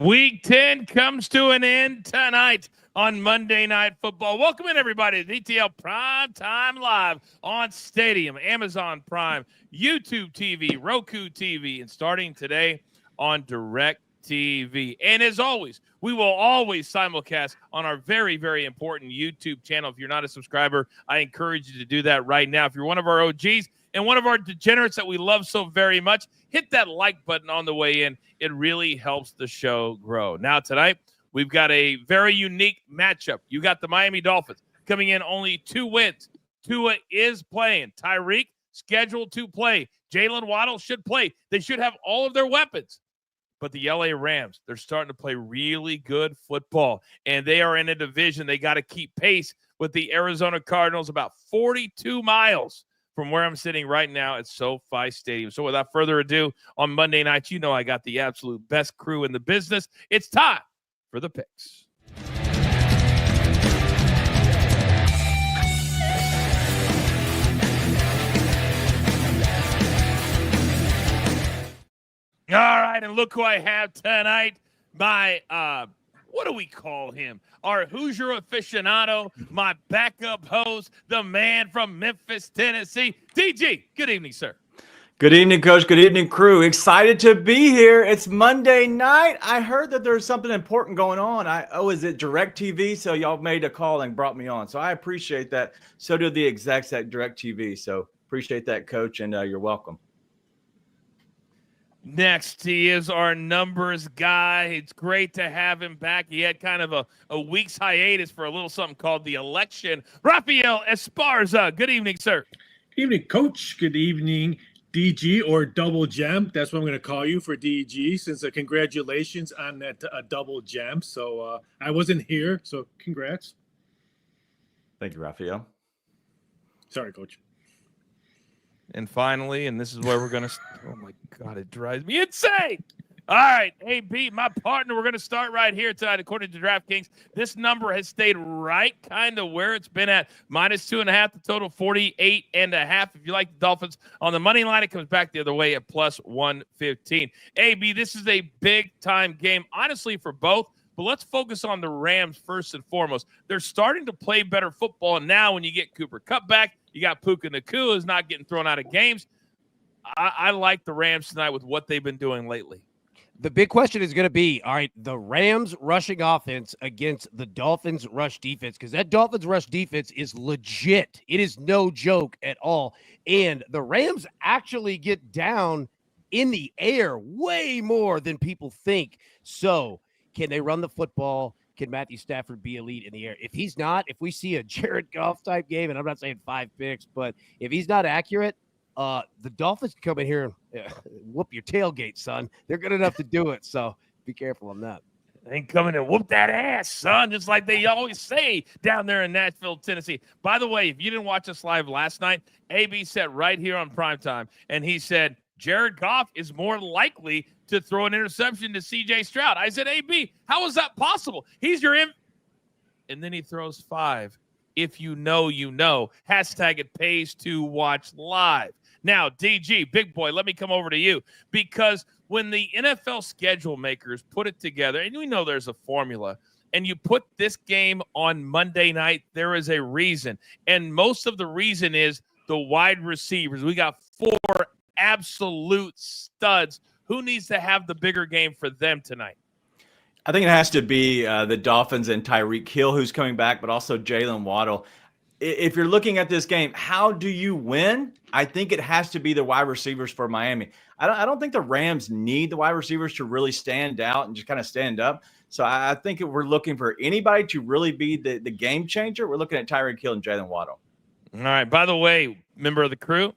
Week 10 comes to an end tonight on Monday Night Football. Welcome in, everybody, to DTL Prime Time Live on Stadium, Amazon Prime, YouTube TV, Roku TV, and starting today on Direct TV. And as always, we will always simulcast on our very, very important YouTube channel. If you're not a subscriber, I encourage you to do that right now. If you're one of our OGs and one of our degenerates that we love so very much, hit that like button on the way in. It really helps the show grow. Now, tonight, we've got a very unique matchup. You got the Miami Dolphins coming in only 2 wins. Tua is playing. Tyreek scheduled to play. Jalen Waddle should play. They should have all of their weapons. But the LA Rams, they're starting to play really good football, and they are in a division. They got to keep pace with the Arizona Cardinals, about 42 miles from where I'm sitting right now at SoFi Stadium. So without further ado, on Monday nights, you know I got the absolute best crew in the business. It's time for the picks. All right, and look who I have tonight. My, what do we call him? Our Hoosier aficionado, my backup host, the man from Memphis, Tennessee. DG, good evening, sir. Good evening, Coach. Good evening, crew. Excited to be here. It's Monday night. I heard that there's something important going on. Is it Direct TV? So y'all made a call and brought me on. So I appreciate that. So do the execs at Direct TV. So appreciate that, Coach, and you're welcome. Next, he is our numbers guy. It's great to have him back. He had kind of a week's hiatus for a little something called the election. Rafael Esparza, good evening, sir. Good evening, Coach. Good evening, DG, or Double Gem. That's what I'm going to call you for DG, since congratulations on that double gem. So I wasn't here, so congrats. Thank you, Rafael. Sorry, Coach. And finally, and this is where we're going to – oh, my God, it drives me insane. All right, AB, my partner, we're going to start right here tonight. According to DraftKings, this number has stayed right kind of where it's been at, -2.5, the total 48.5. If you like the Dolphins on the money line, it comes back the other way at +115. AB, this is a big-time game, honestly, for both. But let's focus on the Rams first and foremost. They're starting to play better football now when you get Cooper Kupp back. You got Puka Nacua who's not getting thrown out of games. I like the Rams tonight with what they've been doing lately. The big question is going to be, all right, the Rams rushing offense against the Dolphins rush defense, because that Dolphins rush defense is legit. It is no joke at all. And the Rams actually get down in the air way more than people think. So can they run the football? Can Matthew Stafford be elite in the air? If he's not, if we see a Jared Goff type game, and I'm not saying 5 picks, but if he's not accurate, the Dolphins can come in here and whoop your tailgate, son. They're good enough to do it, so be careful on that. They ain't coming and whoop that ass, son, just like they always say down there in Nashville, Tennessee. By the way, if you didn't watch us live last night, AB said right here on primetime, and he said Jared Goff is more likely to throw an interception to C.J. Stroud. I said, AB, how is that possible? He's your and then he throws 5. If you know, you know. Hashtag it pays to watch live. Now, DG, big boy, let me come over to you, because when the NFL schedule makers put it together, and we know there's a formula, and you put this game on Monday night, there is a reason. And most of the reason is the wide receivers. We got 4 absolute studs. Who needs to have the bigger game for them tonight? I think it has to be the Dolphins and Tyreek Hill, who's coming back, but also Jalen Waddle. If you're looking at this game, how do you win? I think it has to be the wide receivers for Miami. I don't think the Rams need the wide receivers to really stand out and just kind of stand up. So I think if we're looking for anybody to really be the game changer, we're looking at Tyreek Hill and Jalen Waddle. All right. By the way, member of the crew,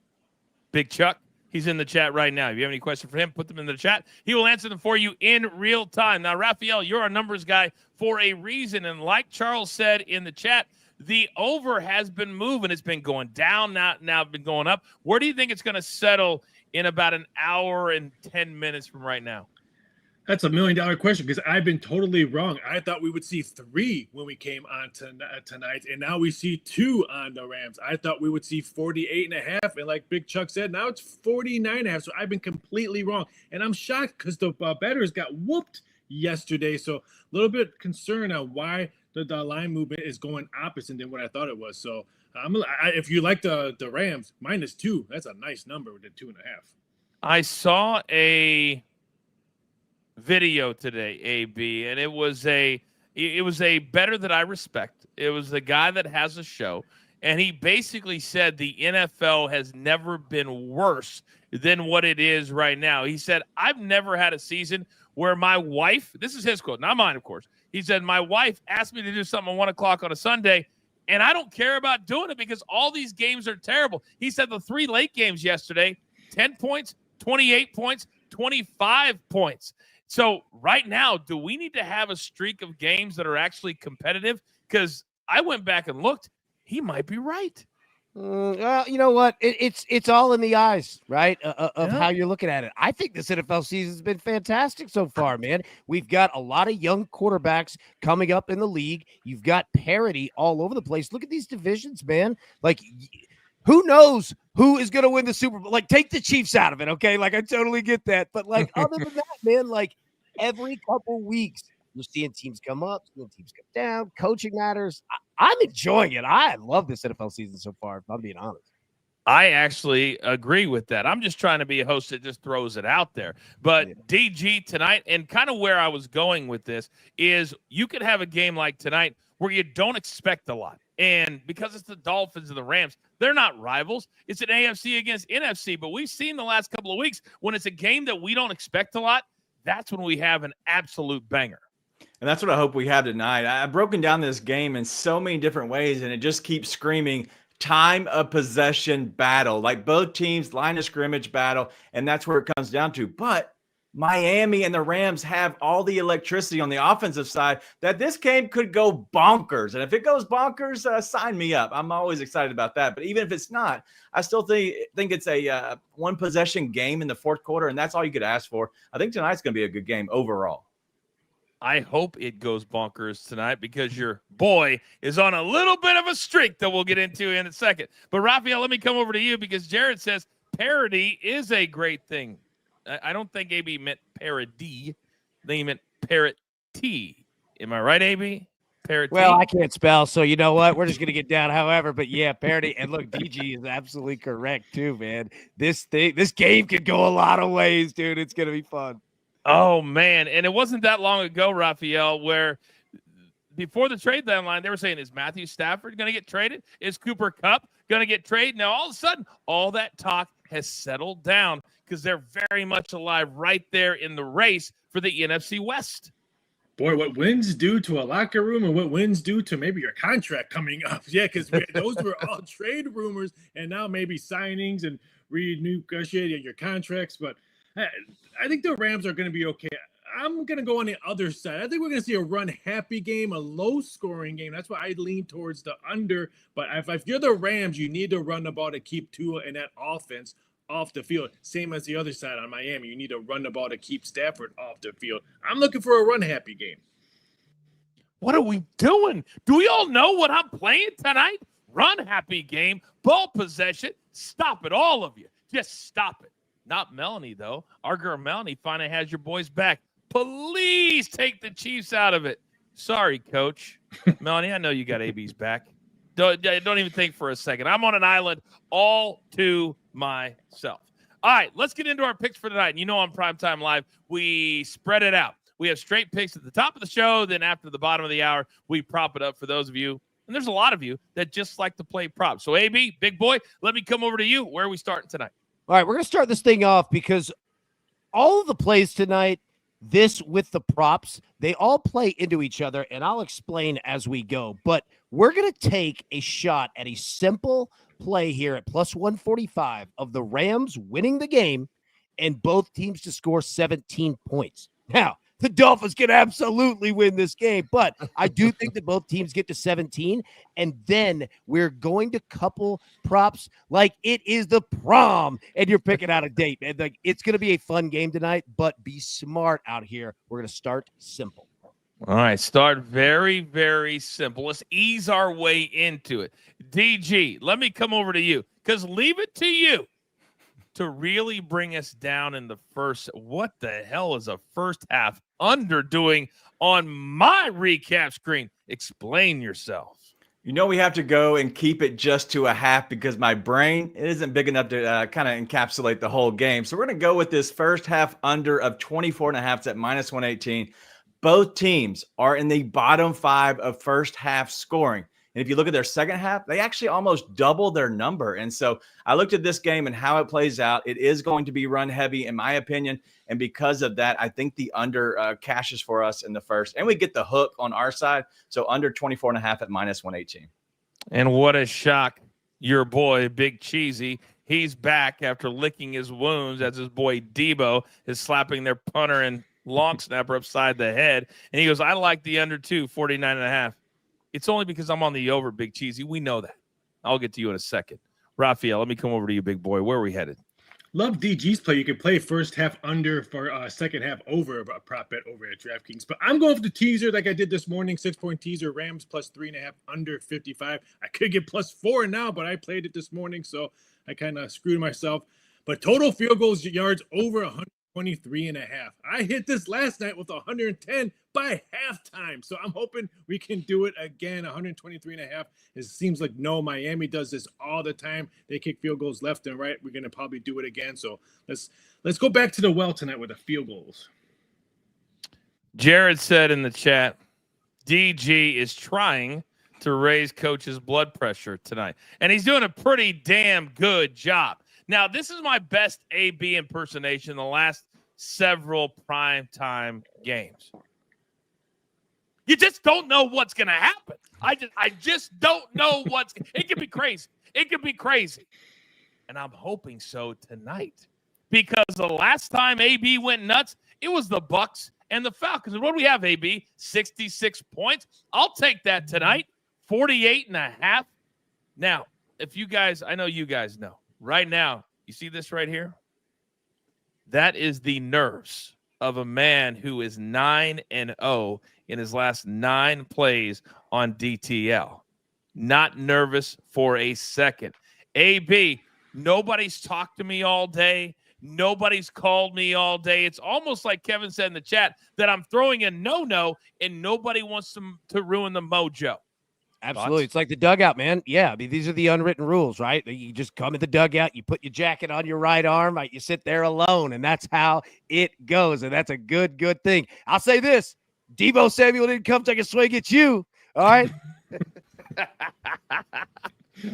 Big Chuck, he's in the chat right now. If you have any questions for him, put them in the chat. He will answer them for you in real time. Now, Rafael, you're our numbers guy for a reason. And like Charles said in the chat, the over has been moving. It's been going down, now been going up. Where do you think it's going to settle in about an hour and 10 minutes from right now? That's $1 million question, because I've been totally wrong. I thought we would see 3 when we came on tonight, and now we see 2 on the Rams. I thought we would see 48.5, and like Big Chuck said, now it's 49.5. So I've been completely wrong, and I'm shocked because the bettors got whooped yesterday. So a little bit concerned on why the line movement is going opposite than what I thought it was. So if you like the Rams, -2, that's a nice number with the 2.5. I saw a video today, AB, and it was a bettor that I respect. It was the guy that has a show, and he basically said the NFL has never been worse than what it is right now. He said, I've never had a season where my wife, this is his quote, not mine, of course. He said, my wife asked me to do something at 1 o'clock on a Sunday, and I don't care about doing it because all these games are terrible. He said the 3 late games yesterday, 10 points, 28 points, 25 points. So right now, do we need to have a streak of games that are actually competitive? Because I went back and looked. He might be right. Well, you know what? It's all in the eyes, right, of how you're looking at it. I think this NFL season's been fantastic so far, man. We've got a lot of young quarterbacks coming up in the league. You've got parity all over the place. Look at these divisions, man. Like, who knows who is going to win the Super Bowl? Like, take the Chiefs out of it, okay? Like, I totally get that. But, like, other than that, man, like, every couple weeks, you're seeing teams come up, seeing teams come down. Coaching matters. I'm enjoying it. I love this NFL season so far, if I'm being honest. I actually agree with that. I'm just trying to be a host that just throws it out there. But DG tonight, and kind of where I was going with this, is you could have a game like tonight where you don't expect a lot. And because it's the Dolphins and the Rams, they're not rivals. It's an AFC against NFC. But we've seen the last couple of weeks when it's a game that we don't expect a lot, that's when we have an absolute banger. And that's what I hope we have tonight. I've broken down this game in so many different ways, and it just keeps screaming time of possession battle, like both teams line of scrimmage battle, and that's where it comes down to. But Miami and the Rams have all the electricity on the offensive side that this game could go bonkers. And if it goes bonkers, sign me up. I'm always excited about that. But even if it's not, I still think it's a one possession game in the fourth quarter, and that's all you could ask for. I think tonight's going to be a good game overall. I hope it goes bonkers tonight because your boy is on a little bit of a streak that we'll get into in a second. But, Raphael, let me come over to you because Jared says parody is a great thing. I don't think AB meant parody. I think he meant parity. Am I right, AB? Parity? Well, I can't spell, so you know what? We're just going to get down however. But, yeah, parody. And, look, DG is absolutely correct, too, man. This game could go a lot of ways, dude. It's going to be fun. Oh, man. And it wasn't that long ago, Raphael, where before the trade deadline, they were saying, is Matthew Stafford going to get traded? Is Cooper Kupp going to get traded? Now, all of a sudden, all that talk has settled down because they're very much alive right there in the race for the NFC West. Boy, what wins do to a locker room and what wins do to maybe your contract coming up. Yeah, because those were all trade rumors and now maybe signings and renegotiating your contracts. But I think the Rams are going to be okay. I'm going to go on the other side. I think we're going to see a run-happy game, a low-scoring game. That's why I lean towards the under. But if you're the Rams, you need to run the ball to keep Tua and that offense off the field. Same as the other side on Miami. You need to run the ball to keep Stafford off the field. I'm looking for a run-happy game. What are we doing? Do we all know what I'm playing tonight? Run-happy game, ball possession. Stop it, all of you. Just stop it. Not Melanie, though. Our girl Melanie finally has your boys back. Please take the Chiefs out of it. Sorry, Coach. Melanie, I know you got AB's back. Don't even think for a second. I'm on an island all to myself. All right, let's get into our picks for tonight. And you know on Primetime Live, we spread it out. We have straight picks at the top of the show. Then after the bottom of the hour, we prop it up for those of you. And there's a lot of you that just like to play props. So, AB, big boy, let me come over to you. Where are we starting tonight? All right, we're going to start this thing off because all of the plays tonight, this with the props, they all play into each other, and I'll explain as we go. But we're going to take a shot at a simple play here at plus 145 of the Rams winning the game and both teams to score 17 points. Now, the Dolphins can absolutely win this game, but I do think that both teams get to 17, and then we're going to couple props like it is the prom, and you're picking out a date, man. Like, it's going to be a fun game tonight, but be smart out here. We're going to start simple. All right, start very, very simple. Let's ease our way into it. DG, let me come over to you because leave it to you to really bring us down in the first. What the hell is a first half under doing on my recap screen? Explain yourself. You know, we have to go and keep it just to a half because my brain isn't big enough to kind of encapsulate the whole game. So we're going to go with this first half under of 24.5. It's at minus 118. Both teams are in the bottom 5 of first half scoring. And if you look at their second half, they actually almost double their number. And so I looked at this game and how it plays out. It is going to be run heavy, in my opinion. And because of that, I think the under cashes for us in the first. And we get the hook on our side. So under 24.5 at minus 118. And what a shock. Your boy, Big Cheesy, he's back after licking his wounds as his boy Debo is slapping their punter and long snapper upside the head. And he goes, I like the under 49.5. It's only because I'm on the over, Big Cheesy. We know that. I'll get to you in a second. Raphael, let me come over to you, big boy. Where are we headed? Love DG's play. You can play first half under for second half over, a prop bet over at DraftKings. But I'm going for the teaser like I did this morning, 6-point teaser, Rams plus 3.5, under 55. I could get plus 4 now, but I played it this morning, so I kind of screwed myself. But total field goals yards over 123.5. I hit this last night with 110 by halftime. So I'm hoping we can do it again. 123.5. It seems like Miami does this all the time. They kick field goals left and right. We're going to probably do it again. So let's go back to the well tonight with the field goals. Jared said in the chat, DG is trying to raise coach's blood pressure tonight. And he's doing a pretty damn good job. Now, this is my best AB impersonation in the last several primetime games. You just don't know what's going to happen. I just don't know it could be crazy. It could be crazy. And I'm hoping so tonight. Because the last time AB went nuts, it was the Bucks and the Falcons. And what do we have, AB? 66 points. I'll take that tonight. 48.5. Now, if you guys, I know you guys know. Right now, you see this right here? That is the nerves of a man who is 9-0 in his last 9 plays on DTL. Not nervous for a second. AB, nobody's talked to me all day. Nobody's called me all day. It's almost like Kevin said in the chat that I'm throwing a no-no and nobody wants to ruin the mojo. Absolutely. Thoughts? It's like the dugout, man. Yeah. I mean, these are the unwritten rules, right? You just come in the dugout, you put your jacket on your right arm, right? You sit there alone, and that's how it goes. And that's a good thing. I'll say this. Debo Samuel didn't come take a swing at you. All right.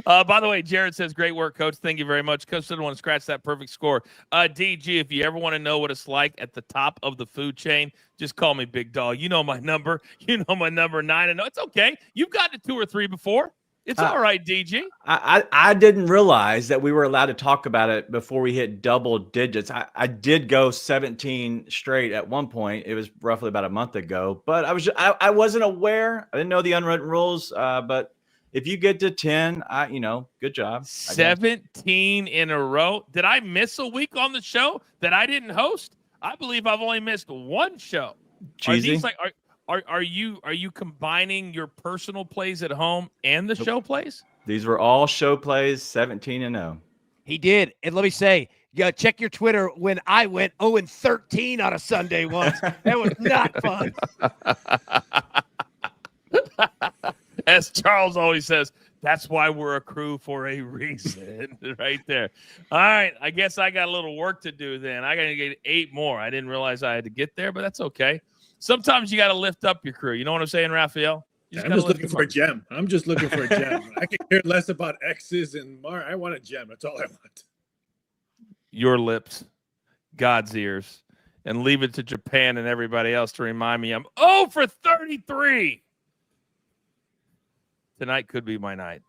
By the way, Jared says, great work, Coach. Thank you very much. Coach didn't want to scratch that perfect score. DG, if you ever want to know what it's like at the top of the food chain, just call me Big Dog. You know my number. You know my number 9. And it's okay. You've gotten to 2 or 3 before. It's all right, DG. I didn't realize that we were allowed to talk about it before we hit double digits. I did go 17 straight at one point. It was roughly about a month ago, but I wasn't aware. I didn't know the unwritten rules, but if you get to 10, good job. 17 in a row. Did I miss a week on the show that I didn't host? I believe I've only missed 1 show. Cheesy. Are you combining your personal plays at home and the show plays? These were all show plays, 17-0. He did. And let me say, check your Twitter when I went 0-13 on a Sunday once. That was not fun. As Charles always says, that's why we're a crew for a reason. Right there. All right. I guess I got a little work to do then. I got to get 8 more. I didn't realize I had to get there, but that's okay. Sometimes you got to lift up your crew. You know what I'm saying, Raphael? I'm just looking for a gem. I can care less about X's and Mar. I want a gem. That's all I want. Your lips, God's ears, and leave it to Japan and everybody else to remind me I'm 0 for 33. Tonight could be my night.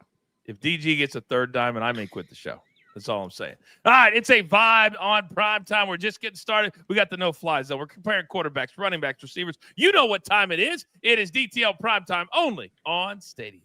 If DG gets a 3rd diamond, I may quit the show. That's all I'm saying. All right, it's a vibe on prime time. We're just getting started. We got the no-flies, though. We're comparing quarterbacks, running backs, receivers. You know what time it is. It is DTL prime time only on Stadium.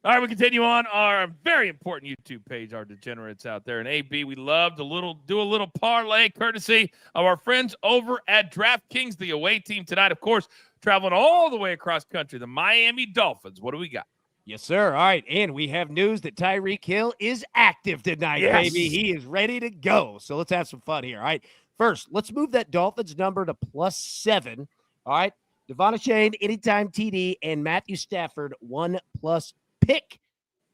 All right, we continue on our very important YouTube page, our degenerates out there. And AB, we love to do a little parlay courtesy of our friends over at DraftKings, the away team tonight. Of course, traveling all the way across country, the Miami Dolphins. What do we got? Yes, sir. All right. And we have news that Tyreek Hill is active tonight, Yes. baby. He is ready to go. So let's have some fun here. All right. First, let's move that Dolphins number to +7. All right. Devon Achane, anytime TD, and Matthew Stafford, 1+ pick.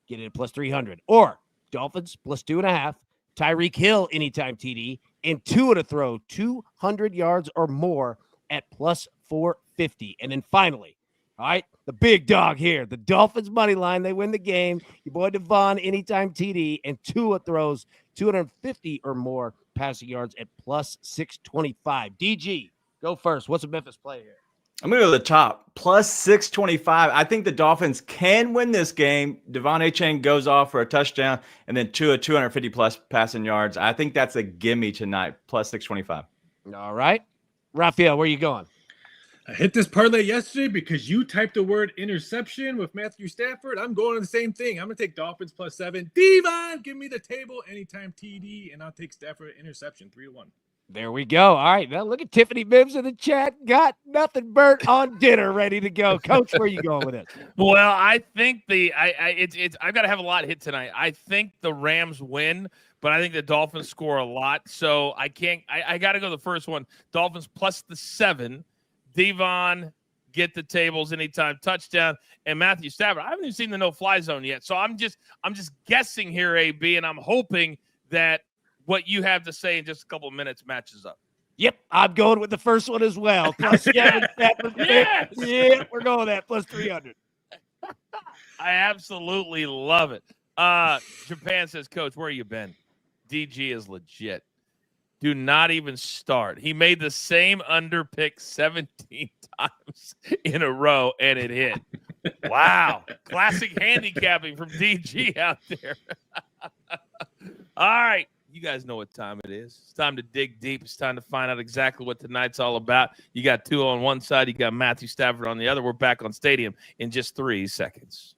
Get it at +300. Or Dolphins +2.5. Tyreek Hill, anytime TD, and Tua to throw 200 yards or more at +450. And then finally, all right, the big dog here, the Dolphins money line. They win the game. Your boy Devon, anytime TD, and Tua throws 250 or more passing yards at +625. DG, go first. What's a Memphis play here? I'm going to go to the top, +625. I think the Dolphins can win this game. Devon Achane goes off for a touchdown, and then Tua 250+ passing yards. I think that's a gimme tonight, +625. All right. Raphael, where are you going? I hit this parlay yesterday because you typed the word interception with Matthew Stafford. I'm going to the same thing. I'm going to take Dolphins +7. Devon, give me the table anytime TD, and I'll take Stafford interception 3-1. There we go. All right. Now look at Tiffany Mims in the chat. Got nothing burnt on dinner ready to go. Coach, where are you going with it? Well, I think I've got to have a lot hit tonight. I think the Rams win, but I think the Dolphins score a lot. So I got to go the first one. Dolphins +7. Devon, get the tables anytime touchdown, and Matthew Stafford. I haven't even seen the no-fly zone yet, so I'm just guessing here, AB, and I'm hoping that what you have to say in just a couple of minutes matches up. Yep, I'm going with the first one as well. +7. Stafford. Yes! Yeah, we're going with that +300. I absolutely love it. Japan says, Coach, where you been? DG is legit. Do not even start. He made the same under pick 17 times in a row, and it hit. Wow. Classic handicapping from DG out there. All right. You guys know what time it is. It's time to dig deep. It's time to find out exactly what tonight's all about. You got Tua on one side. You got Matthew Stafford on the other. We're back on Stadium in just 3 seconds.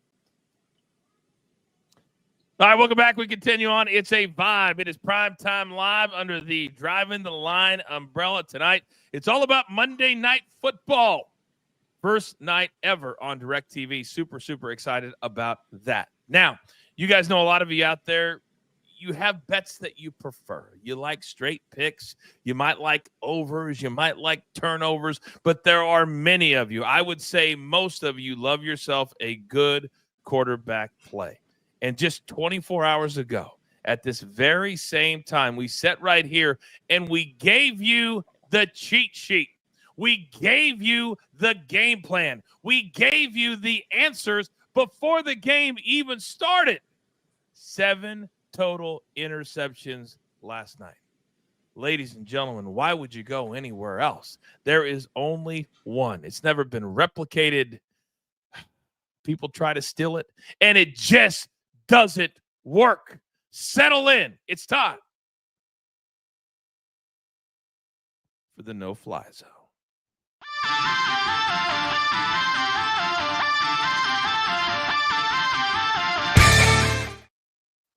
All right, welcome back. We continue on. It's a vibe. It is Prime Time Live under the Driving the Line umbrella tonight. It's all about Monday Night Football. First night ever on DirecTV. Super, super excited about that. Now, you guys know a lot of you out there, you have bets that you prefer. You like straight picks. You might like overs. You might like turnovers. But there are many of you. I would say most of you love yourself a good quarterback play. And just 24 hours ago, at this very same time, we sat right here and we gave you the cheat sheet. We gave you the game plan. We gave you the answers before the game even started. 7 total interceptions last night. Ladies and gentlemen, why would you go anywhere else? There is only one. It's never been replicated. People try to steal it, and it just doesn't work. Settle in. It's time for the no-fly zone.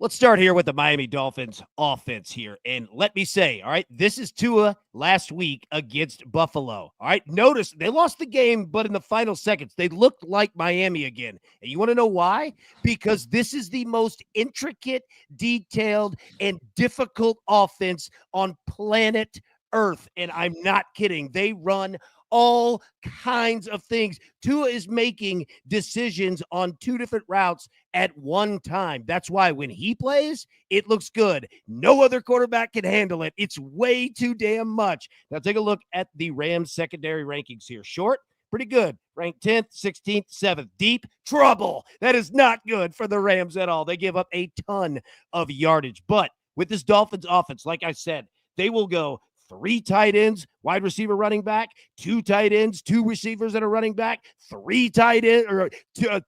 Let's start here with the Miami Dolphins offense here. And let me say, all right, this is Tua last week against Buffalo. All right, notice they lost the game, but in the final seconds, they looked like Miami again. And you want to know why? Because this is the most intricate, detailed, and difficult offense on planet Earth. And I'm not kidding. They run all kinds of things. Tua is making decisions on 2 different routes at one time. That's why when he plays, it looks good. No other quarterback can handle it. It's way too damn much. Now take a look at the Rams secondary rankings here. Short, pretty good. Ranked 10th, 16th, 7th. Deep, trouble. That is not good for the Rams at all. They give up a ton of yardage. But with this Dolphins offense, like I said, they will go 3 tight ends, wide receiver, running back, 2 tight ends, 2 receivers and a running back, 3 tight ends, or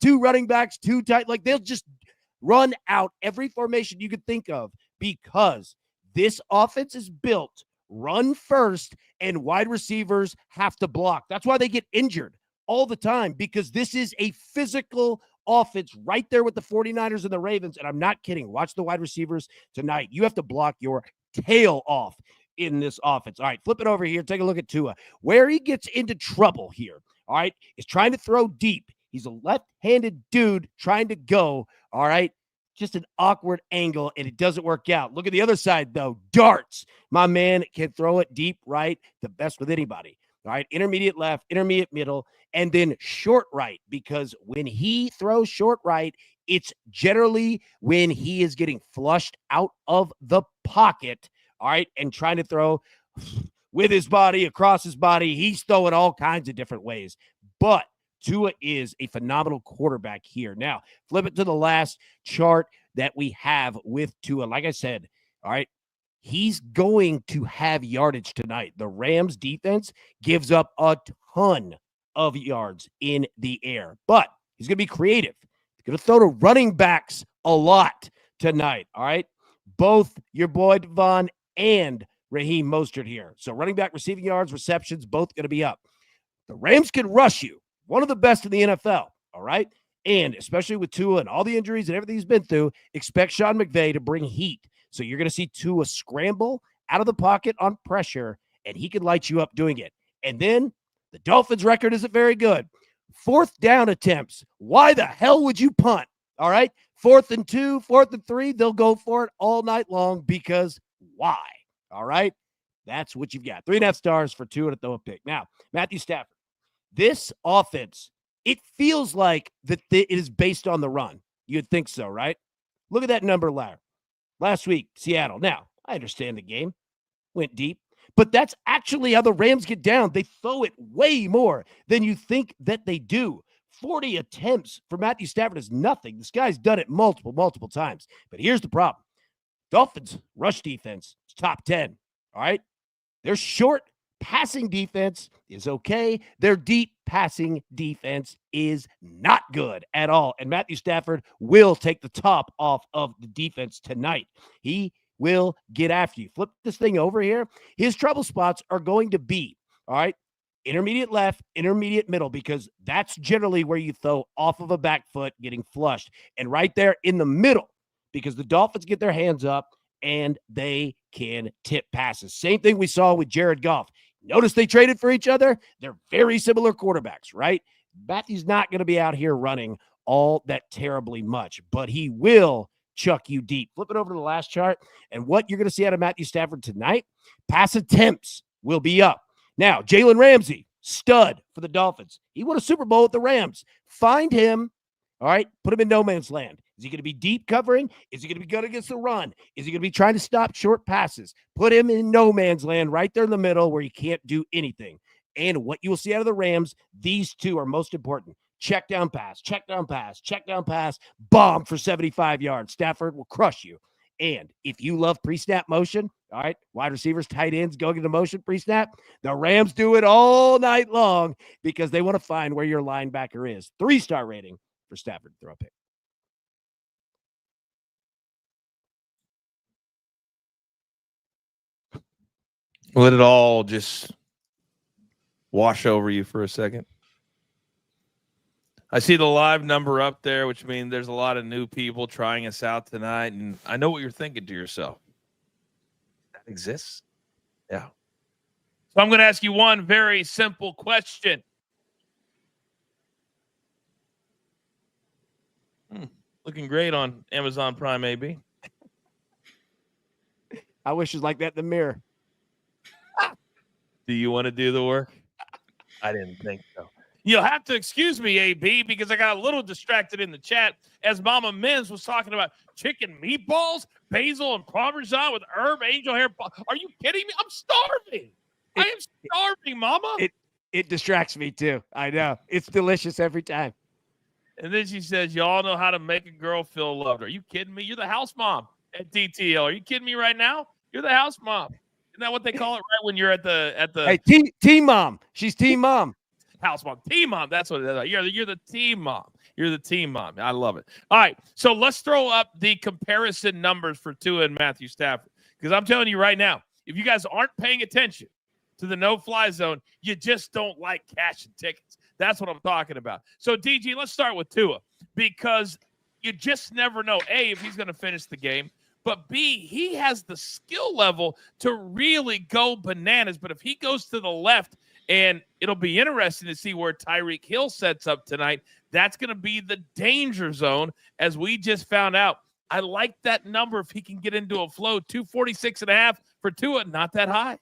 2 running backs, 2 tight. Like they'll just run out every formation you could think of because this offense is built run first and wide receivers have to block. That's why they get injured all the time, because this is a physical offense right there with the 49ers and the Ravens. And I'm not kidding. Watch the wide receivers tonight. You have to block your tail off in this offense. All right, flip it over here. Take a look at Tua. Where he gets into trouble here, all right, is trying to throw deep. He's a left-handed dude trying to go, all right? Just an awkward angle, and it doesn't work out. Look at the other side, though. Darts. My man can throw it deep right, the best with anybody. All right, intermediate left, intermediate middle, and then short right, because when he throws short right, it's generally when he is getting flushed out of the pocket, all right, and trying to throw with his body, across his body. He's throwing all kinds of different ways. But Tua is a phenomenal quarterback here. Now, flip it to the last chart that we have with Tua. Like I said, all right, he's going to have yardage tonight. The Rams defense gives up a ton of yards in the air, but he's going to be creative. He's going to throw to running backs a lot tonight, all right? Both your boy Devon and Raheem Mostert here. So running back, receiving yards, receptions, both going to be up. The Rams can rush you. One of the best in the NFL, all right? And especially with Tua and all the injuries and everything he's been through, expect Sean McVay to bring heat. So you're going to see Tua scramble out of the pocket on pressure, and he can light you up doing it. And then the Dolphins' record isn't very good. 4th down attempts. Why the hell would you punt? All right? 4th and 2, 4th and 3, they'll go for it all night long because why? All right? That's what you've got. 3.5 stars for Tua to throw a pick. Now, Matthew Stafford. This offense, it feels like that it is based on the run. You'd think so, right? Look at that number last week, Seattle. Now, I understand the game went deep, but that's actually how the Rams get down. They throw it way more than you think that they do. 40 attempts for Matthew Stafford is nothing. This guy's done it multiple times. But here's the problem. Dolphins rush defense is top 10, all right? They're short passing defense is okay. Their deep passing defense is not good at all. And Matthew Stafford will take the top off of the defense tonight. He will get after you. Flip this thing over here. His trouble spots are going to be, all right, intermediate left, intermediate middle, because that's generally where you throw off of a back foot getting flushed. And right there in the middle, because the Dolphins get their hands up and they can tip passes. Same thing we saw with Jared Goff. Notice they traded for each other. They're very similar quarterbacks, right? Matthew's not going to be out here running all that terribly much, but he will chuck you deep. Flip it over to the last chart, and what you're going to see out of Matthew Stafford tonight, pass attempts will be up. Now, Jalen Ramsey, stud for the Dolphins. He won a Super Bowl with the Rams. Find him, all right, put him in no man's land. Is he going to be deep covering? Is he going to be good against the run? Is he going to be trying to stop short passes? Put him in no man's land right there in the middle where he can't do anything. And what you will see out of the Rams, these two are most important. Check down pass, check down pass, check down pass, bomb for 75 yards. Stafford will crush you. And if you love pre-snap motion, all right, wide receivers, tight ends going into motion pre-snap, the Rams do it all night long because they want to find where your linebacker is. 3-star rating for Stafford to throw a pick. Let it all just wash over you for a second. I see the live number up there, which means there's a lot of new people trying us out tonight. And I know what you're thinking to yourself. That exists? Yeah. So I'm going to ask you one very simple question. Looking great on Amazon Prime, AB. I wish it was like that in the mirror. Do you want to do the work? I didn't think so. You'll have to excuse me, AB, because I got a little distracted in the chat as Mama Mims was talking about chicken meatballs, basil and parmesan with herb angel hair. Are you kidding me? I'm starving. I am starving, Mama. It distracts me too. I know. It's delicious every time. And then she says, y'all know how to make a girl feel loved. Are you kidding me? You're the house mom at DTL. Are you kidding me right now? You're the house mom. Isn't that what they call it right when you're at the Hey, team mom. She's team mom. House mom. Team mom. That's what it is. You're the team mom. You're the team mom. I love it. All right. So let's throw up the comparison numbers for Tua and Matthew Stafford. Because I'm telling you right now, if you guys aren't paying attention to the no-fly zone, you just don't like cashing tickets. That's what I'm talking about. So, DG, let's start with Tua because you just never know, A, if he's going to finish the game, but B, he has the skill level to really go bananas. But if he goes to the left, and it'll be interesting to see where Tyreek Hill sets up tonight That's going to be the danger zone, as we just found out. I like that number if he can get into a flow. 246.5 for Tua, not that high.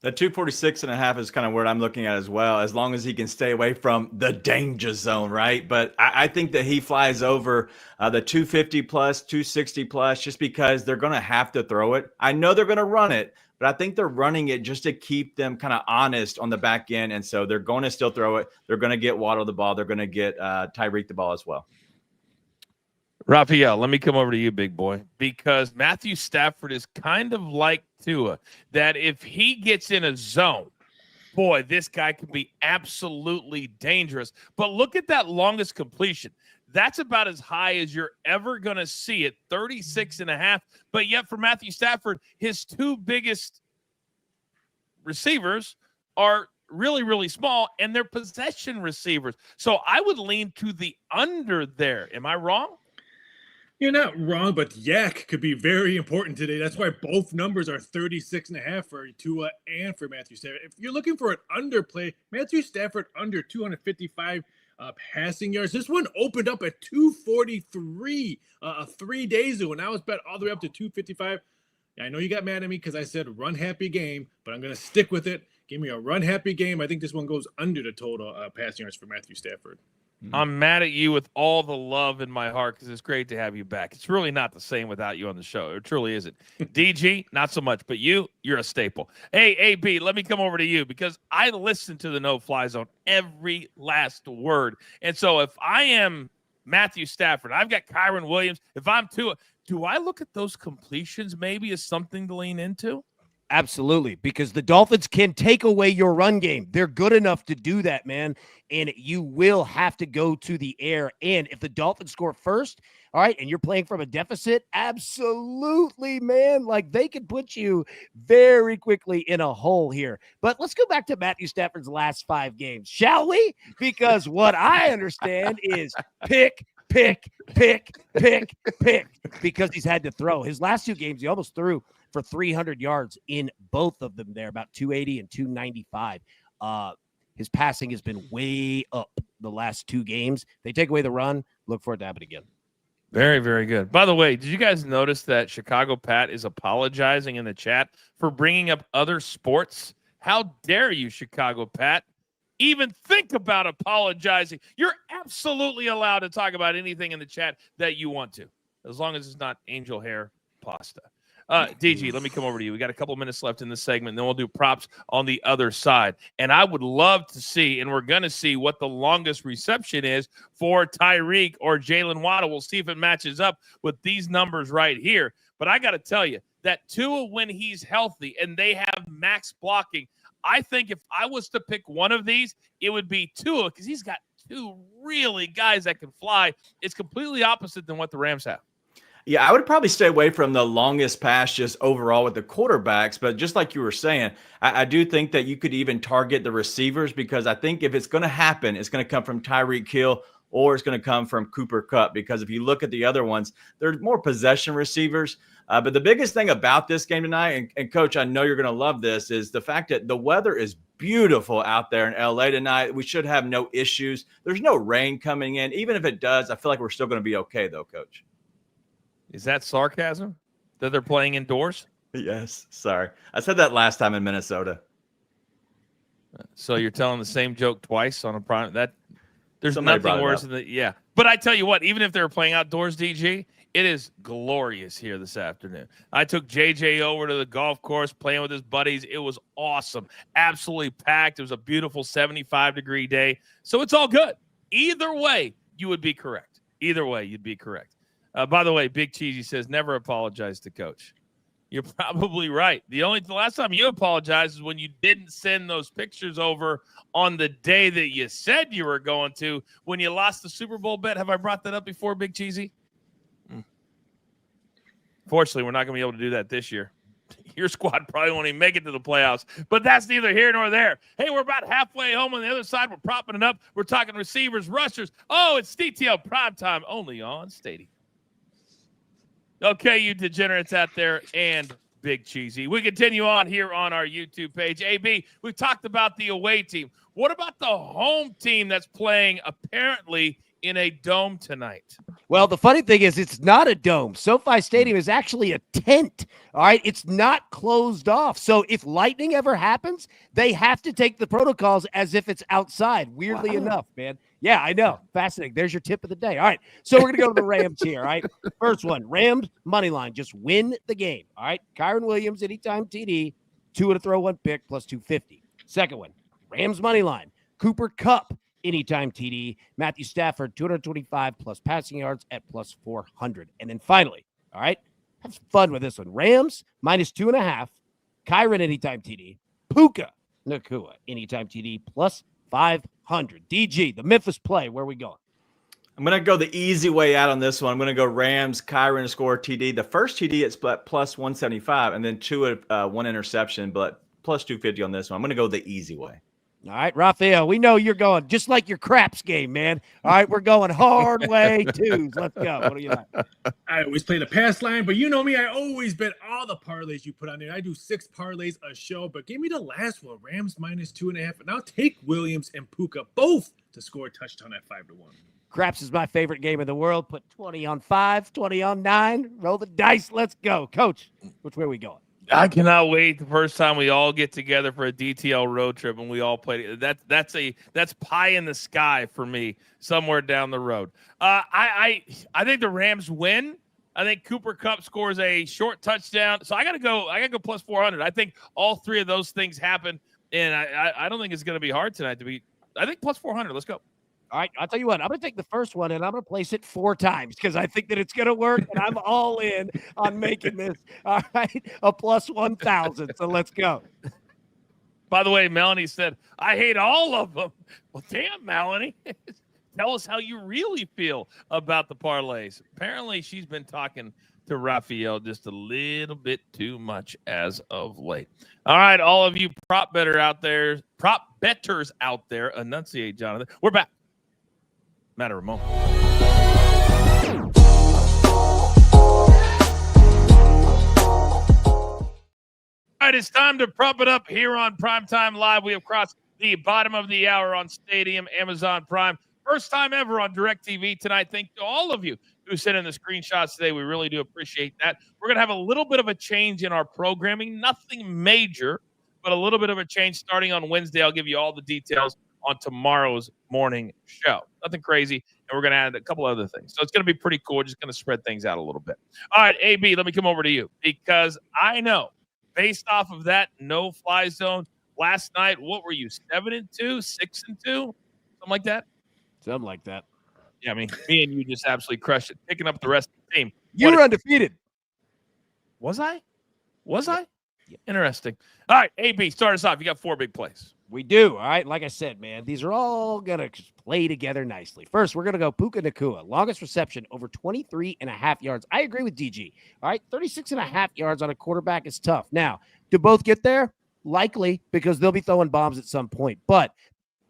The 246.5 is kind of where I'm looking at as well, as long as he can stay away from the danger zone, right? But I think that he flies over the 250 plus, 260 plus, just because they're going to have to throw it. I know they're going to run it, but I think they're running it just to keep them kind of honest on the back end. And so they're going to still throw it. They're going to get Waddle the ball. They're going to get Tyreek the ball as well. Raphael, let me come over to you, big boy, because Matthew Stafford is kind of like Tua, that if he gets in a zone, boy, this guy can be absolutely dangerous. But look at that longest completion. That's about as high as you're ever going to see it, 36.5. But yet for Matthew Stafford, his two biggest receivers are really, really small, and they're possession receivers. So I would lean to the under there. Am I wrong? You're not wrong, but yak could be very important today. That's why both numbers are 36.5 for Tua and for Matthew Stafford. If you're looking for an underplay, Matthew Stafford under 255 passing yards. This one opened up at 243 3 days ago, and now it's bet all the way up to 255. I know you got mad at me because I said run happy game, but I'm going to stick with it. Give me a run happy game. I think this one goes under the total passing yards for Matthew Stafford. I'm mad at you with all the love in my heart because it's great to have you back. It's really not the same without you on the show. It truly isn't. DG, not so much, but you're a staple. Hey, AB, let me come over to you because I listen to the no-fly zone every last word. And so if I am Matthew Stafford, I've got Kyron Williams. If I'm Tua, do I look at those completions maybe as something to lean into? Absolutely, because the Dolphins can take away your run game. They're good enough to do that, man, and you will have to go to the air. And if the Dolphins score first, all right, and you're playing from a deficit, absolutely, man, like they could put you very quickly in a hole here. But let's go back to Matthew Stafford's last 5 games, shall we? Because what I understand is pick, because he's had to throw. His last 2 games, he almost threw for 300 yards in both of them there, about 280 and 295. His passing has been way up the last 2 games. They take away the run, look for it to happen again. Very, very good. By the way, did you guys notice that Chicago Pat is apologizing in the chat for bringing up other sports? How dare you, Chicago Pat, even think about apologizing? You're absolutely allowed to talk about anything in the chat that you want to, as long as it's not angel hair pasta. DG, let me come over to you. We got a couple minutes left in this segment, and then we'll do props on the other side. And I would love to see, and we're going to see what the longest reception is for Tyreek or Jalen Waddle. We'll see if it matches up with these numbers right here. But I got to tell you that Tua, when he's healthy and they have max blocking, I think if I was to pick one of these, it would be Tua because he's got 2 really guys that can fly. It's completely opposite than what the Rams have. Yeah, I would probably stay away from the longest pass just overall with the quarterbacks. But just like you were saying, I do think that you could even target the receivers because I think if it's going to happen, it's going to come from Tyreek Hill or it's going to come from Cooper Kupp. Because if you look at the other ones, they're more possession receivers. But the biggest thing about this game tonight, and Coach, I know you're going to love this, is the fact that the weather is beautiful out there in LA tonight. We should have no issues. There's no rain coming in. Even if it does, I feel like we're still going to be okay, though, Coach. Is that sarcasm that they're playing indoors? Yes. Sorry. I said that last time in Minnesota. So you're telling the same joke twice on a prime. There's Somebody nothing worse than that. Yeah. But I tell you what, even if they were playing outdoors, DG, it is glorious here this afternoon. I took JJ over to the golf course playing with his buddies. It was awesome. Absolutely packed. It was a beautiful 75-degree day. So it's all good. Either way, you would be correct. Either way, you'd be correct. By the way, Big Cheesy says, never apologize to Coach. You're probably right. The last time you apologized is when you didn't send those pictures over on the day that you said you were going to when you lost the Super Bowl bet. Have I brought that up before, Big Cheesy? Fortunately, we're not going to be able to do that this year. Your squad probably won't even make it to the playoffs, but that's neither here nor there. Hey, we're about halfway home on the other side. We're propping it up. We're talking receivers, rushers. Oh, it's DTL Primetime only on Stadium. Okay, you degenerates out there and Big Cheesy. We continue on here on our YouTube page. AB, we've talked about the away team. What about the home team that's playing apparently in a dome tonight? Well, the funny thing is it's not a dome. SoFi Stadium is actually a tent. All right. It's not closed off. So if lightning ever happens, they have to take the protocols as if it's outside. Weirdly enough, man. Yeah, I know. Fascinating. There's your tip of the day. All right. So we're going to go to the Rams here. All right. First one, Rams money line. Just win the game. All right. Kyron Williams, anytime TD, 2 to throw 1 pick plus 250. Second one, Rams money line. Cooper Kupp, anytime TD. Matthew Stafford, 225 plus passing yards at plus 400. And then finally, all right, have fun with this one. Rams minus 2.5. Kyron anytime TD. Puka Nacua anytime TD plus 500. DG, the Memphis play. Where are we going? I'm going to go the easy way out on this one. I'm going to go Rams, Kyron score TD. The first TD it's plus 175, and then 1 interception, but plus 250 on this one. I'm going to go the easy way. All right, Raphael, we know you're going just like your craps game, man. All right, we're going hard way twos. Let's go. What do you like? I always play the pass line, but you know me, I always bet all the parlays you put on there. I do 6 parlays a show, but give me the last one, Rams minus 2.5. And I'll take Williams and Puka both to score a touchdown at 5-1. Craps is my favorite game in the world. Put 20 on 5, 20 on 9. Roll the dice. Let's go. Coach, which way are we going? I cannot wait the first time we all get together for a DTL road trip and we all play. That's pie in the sky for me somewhere down the road. I think the Rams win. I think Cooper Kupp scores a short touchdown. So I gotta go plus 400. I think all 3 of those things happen, and I don't think it's gonna be hard tonight to beat. I think plus 400. Let's go. All right, I'll tell you what. I'm going to take the first one, and I'm going to place it 4 times because I think that it's going to work, and I'm all in on making this, all right, a plus 1,000. So let's go. By the way, Melanie said, I hate all of them. Well, damn, Melanie. Tell us how you really feel about the parlays. Apparently, she's been talking to Raphael just a little bit too much as of late. All right, all of you prop bettors out there, enunciate, Jonathan. We're back. Matter of a moment. All right, it's time to prop it up here on Primetime Live. We have crossed the bottom of the hour on Stadium, Amazon Prime. First time ever on DirecTV tonight. Thank you to all of you who sent in the screenshots today. We really do appreciate that. We're going to have a little bit of a change in our programming. Nothing major, but a little bit of a change starting on Wednesday. I'll give you all the details on tomorrow's morning show. Nothing crazy, and we're going to add a couple other things. So it's going to be pretty cool. We're just going to spread things out a little bit. All right, AB, let me come over to you because I know based off of that no-fly zone last night, what were you, 7-2, 6-2, something like that? Something like that. Yeah, I mean, me and you just absolutely crushed it, picking up the rest of the team. You were undefeated. Was I? Was I? Yeah. Interesting. All right, AB, start us off. You got 4 big plays. We do. All right. Like I said, man, these are all going to play together nicely. First, we're going to go Puka Nacua. Longest reception, over 23.5 yards. I agree with DG. All right. 36.5 yards on a quarterback is tough. Now, do both get there? Likely, because they'll be throwing bombs at some point. But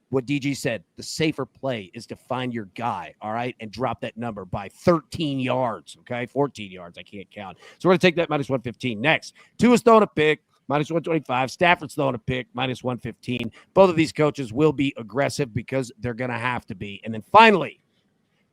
what DG said, the safer play is to find your guy, all right, and drop that number by 13 yards, okay? 14 yards. I can't count. So we're going to take that minus 115. Next, Tua's throwing a pick. Minus 125. Stafford's throwing a pick, minus 115. Both of these coaches will be aggressive because they're going to have to be. And then finally,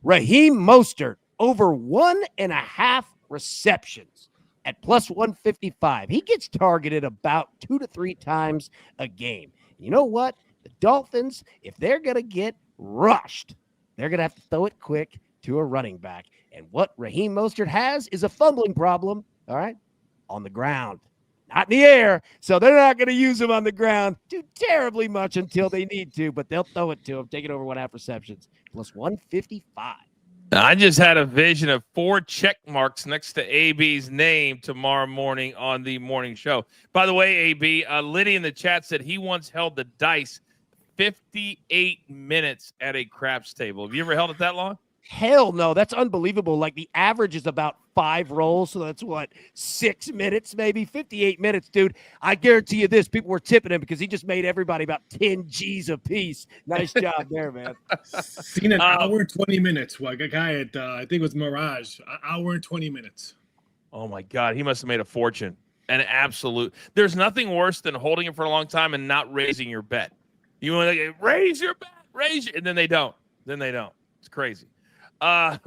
Raheem Mostert, over 1.5 receptions at plus 155. He gets targeted about 2 to 3 times a game. You know what? The Dolphins, if they're going to get rushed, they're going to have to throw it quick to a running back. And what Raheem Mostert has is a fumbling problem, all right, on the ground. Not in the air, so they're not going to use him on the ground too terribly much until they need to, but they'll throw it to him, take it over 1.5 receptions, plus 155. I just had a vision of 4 check marks next to AB's name tomorrow morning on the morning show. By the way, AB, Liddy in the chat said he once held the dice 58 minutes at a craps table. Have you ever held it that long? Hell no, that's unbelievable. Like the average is about 5 rolls, so that's what, 6 minutes, maybe 58 minutes, dude. I guarantee you this: people were tipping him because he just made everybody about 10 G's a piece. Nice job there, man. Seen an hour and 20 minutes. Like a guy at I think it was Mirage, an hour and 20 minutes. Oh my God, he must have made a fortune. An absolute. There's nothing worse than holding it for a long time and not raising your bet. You want to raise your bet, and then they don't. It's crazy.